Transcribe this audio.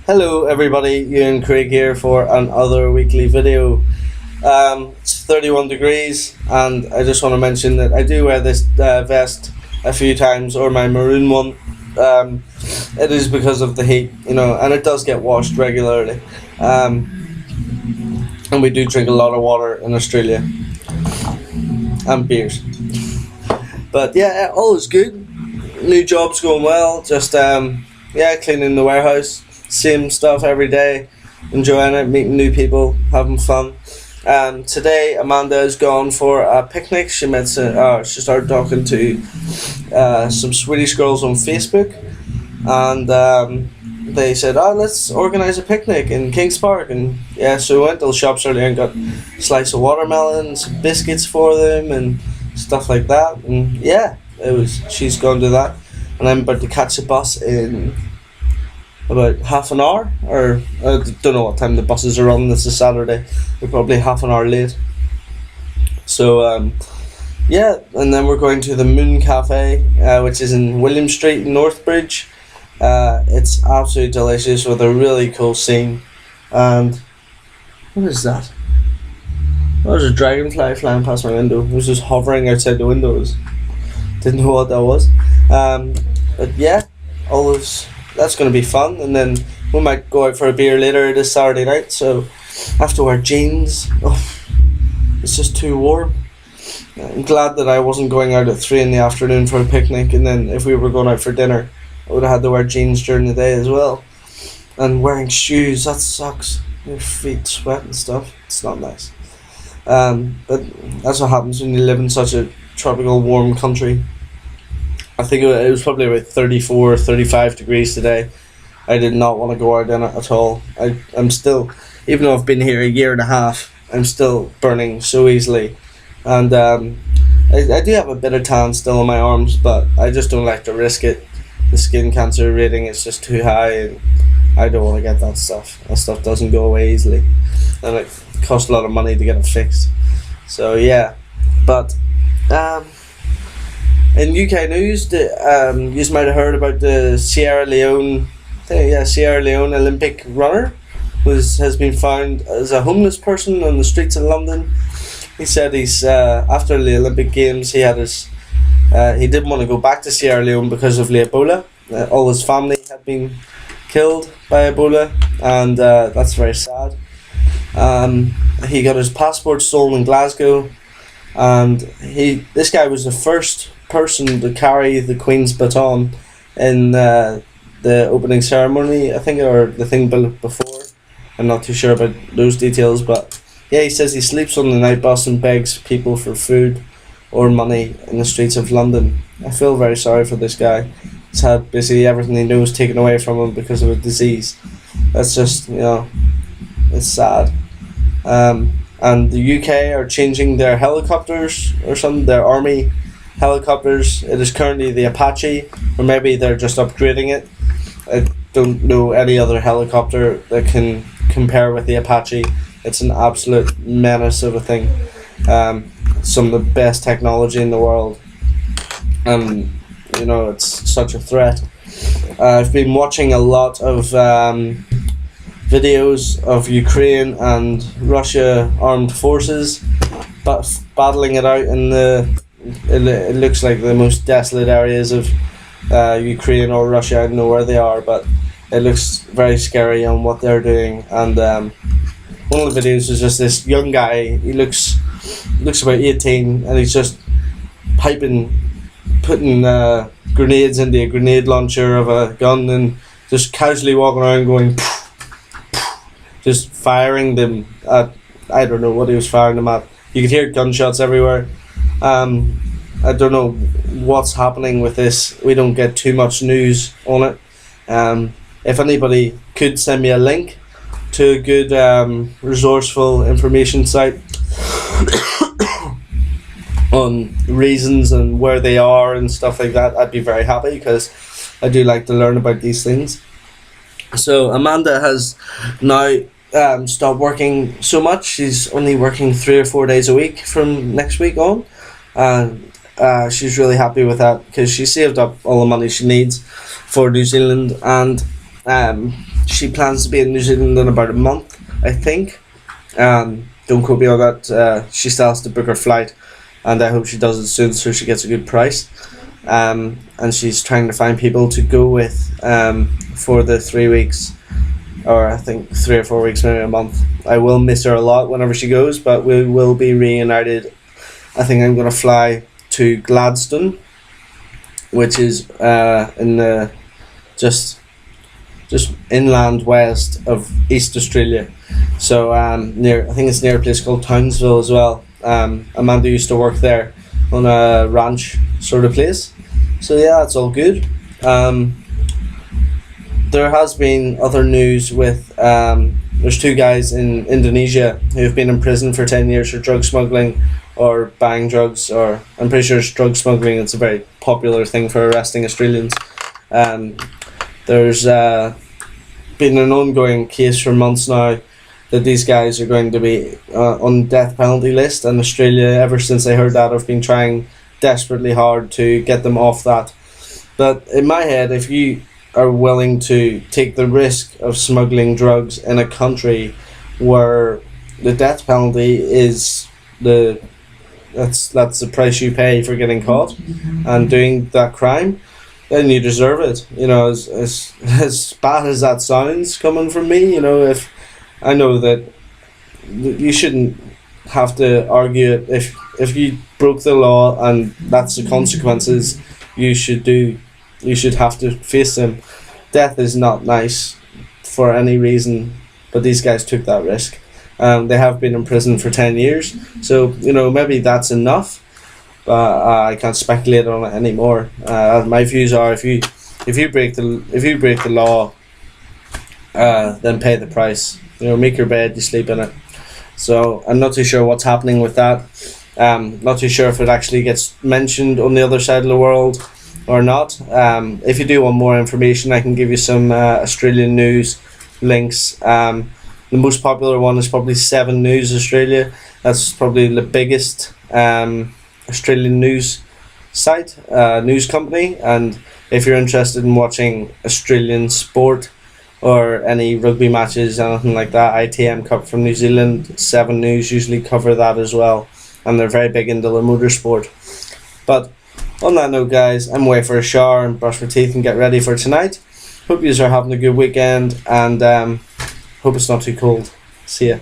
Hello everybody, Ewan Craig here for another weekly video. It's 31 degrees and I just want to mention that I do wear this vest a few times, or my maroon one. It is because of the heat, and it does get washed regularly. And we do drink a lot of water in Australia and beers. But yeah, all is good. New job's going well, just cleaning the warehouse. Same stuff every day, enjoying it, meeting new people, having fun. Today Amanda has gone for a picnic. She started talking to some Swedish girls on Facebook, and they said, "Oh, let's organise a picnic in Kings Park." And yeah, so we went to the shops earlier and got a slice of watermelons, biscuits for them, and stuff like that. And yeah, she's gone to that, and I'm about to catch a bus in about half an hour, or I don't know what time the buses are on. This is Saturday. We're probably half an hour late. So yeah, and then we're going to the Moon Cafe, which is in William Street in Northbridge. It's absolutely delicious with a really cool scene. And what is that? Oh, there's a dragonfly flying past my window. It was just hovering outside the windows. Didn't know what that was. But yeah, that's going to be fun. And then we might go out for a beer later this Saturday night. So I have to wear jeans. Oh, it's just too warm. I'm glad that I wasn't going out at 3 in the afternoon for a picnic, and then if we were going out for dinner, I would have had to wear jeans during the day as well. And wearing shoes, that sucks. Your feet sweat and stuff. It's not nice. But that's what happens when you live in such a tropical warm country. I think it was probably about 34, 35 degrees today. I did not want to go out in it at all. I'm still, even though I've been here a year and a half, I'm still burning so easily. And I do have a bit of tan still on my arms, but I just don't like to risk it. The skin cancer rating is just too high, and I don't want to get that stuff. That stuff doesn't go away easily, and it costs a lot of money to get it fixed. So yeah, but in UK news, you might have heard about the Sierra Leone Olympic runner has been found as a homeless person on the streets of London. He said he's after the Olympic Games, he didn't want to go back to Sierra Leone because of the Ebola. All his family had been killed by Ebola, and that's very sad. He got his passport stolen in Glasgow, and this guy was the first person to carry the Queen's baton in the opening ceremony, I think, or the thing before. I'm not too sure about those details, but yeah, he says he sleeps on the night bus and begs people for food or money in the streets of London. I feel very sorry for this guy. He's had basically everything he knows taken away from him because of a disease. That's just, it's sad. And the UK are changing their helicopters or something, their army helicopters. It is currently the Apache, or maybe they're just upgrading it. I don't know any other helicopter that can compare with the Apache. It's an absolute menace of a thing. Some of the best technology in the world, and it's such a threat. I've been watching a lot of videos of Ukraine and Russia armed forces but battling it out in it looks like the most desolate areas of Ukraine or Russia. I don't know where they are, but it looks very scary on what they're doing. And one of the videos is just this young guy. He looks about 18, and he's just putting grenades into a grenade launcher of a gun, and just casually walking around going just firing them at, I don't know what he was firing them at. You could hear gunshots everywhere. I don't know what's happening with this. We don't get too much news on it. If anybody could send me a link to a good resourceful information site on reasons and where they are and stuff like that, I'd be very happy, because I do like to learn about these things. So Amanda has now stopped working so much. She's only working 3 or 4 days a week from next week on, and she's really happy with that, because she saved up all the money she needs for New Zealand, and She plans to be in New Zealand in about a month, I think. Don't quote me on that. She still has to book her flight, and I hope she does it soon so she gets a good price. And she's trying to find people to go with for the 3 weeks, or I think 3 or 4 weeks, maybe a month. I will miss her a lot whenever she goes, but we will be reunited. I think I'm going to fly to Gladstone, which is in the just inland west of East Australia. So near, I think it's near a place called Townsville as well. Amanda used to work there on a ranch sort of place. So yeah, it's all good. There has been other news with there's 2 guys in Indonesia who have been in prison for 10 years for drug smuggling or buying drugs, or I'm pretty sure it's drug smuggling. It's a very popular thing for arresting Australians. There's been an ongoing case for months now that these guys are going to be on death penalty list, and Australia, ever since they heard that, have been trying desperately hard to get them off that. But in my head, if you are willing to take the risk of smuggling drugs in a country where the death penalty is that's the price you pay for getting caught and doing that crime, then you deserve it. You know, as bad as that sounds coming from me, you know, if I know that you shouldn't have to argue it. If you broke the law and that's the consequences, you should have to face them. Death is not nice for any reason, but these guys took that risk. They have been in prison for 10 years, so you know, maybe that's enough, but I can't speculate on it anymore. My views are, if you break the law, then pay the price. You know, make your bed, you sleep in it. So I'm not too sure what's happening with that. Not too sure if it actually gets mentioned on the other side of the world or not. If you do want more information, I can give you some Australian news links. The most popular one is probably 7 News Australia. That's probably the biggest Australian news site, news company. And if you're interested in watching Australian sport or any rugby matches, anything like that, ITM Cup from New Zealand, 7 News usually cover that as well. And they're very big into their motorsport. But on that note, guys, I'm away for a shower and brush my teeth and get ready for tonight. Hope you are having a good weekend, and hope it's not too cold. See ya.